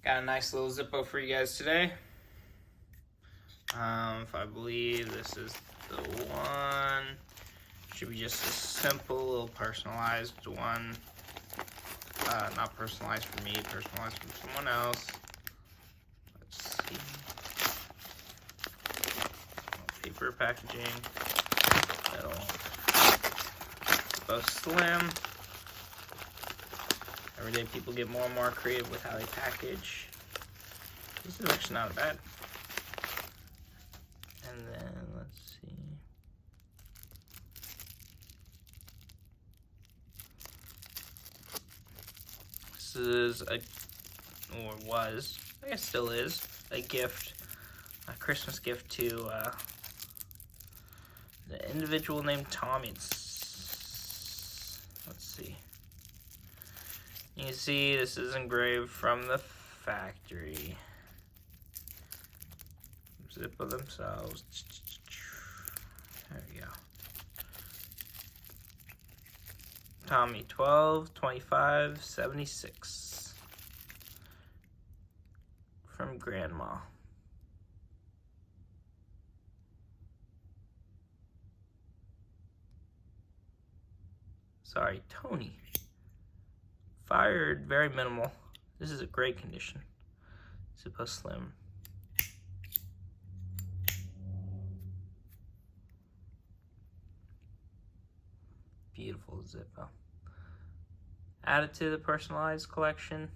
Got a nice little Zippo for you guys today. If I believe this is the one, should be just a simple little personalized one. Not personalized for me, personalized for someone else. Let's see. Paper packaging. Metal. Both slim. Every day people get more and more creative with how they package. This is actually not bad. And then let's see. This is or was, I guess still is, a gift, a Christmas gift to the individual named Tommy. Let's see. You see, this is engraved from the factory. Zippo themselves. There we go. Tommy 12/25/76 from Grandma. Sorry, Tony. Fired, very minimal. This is a great condition. Zippo Slim. Beautiful Zippo. Add it to the personalized collection.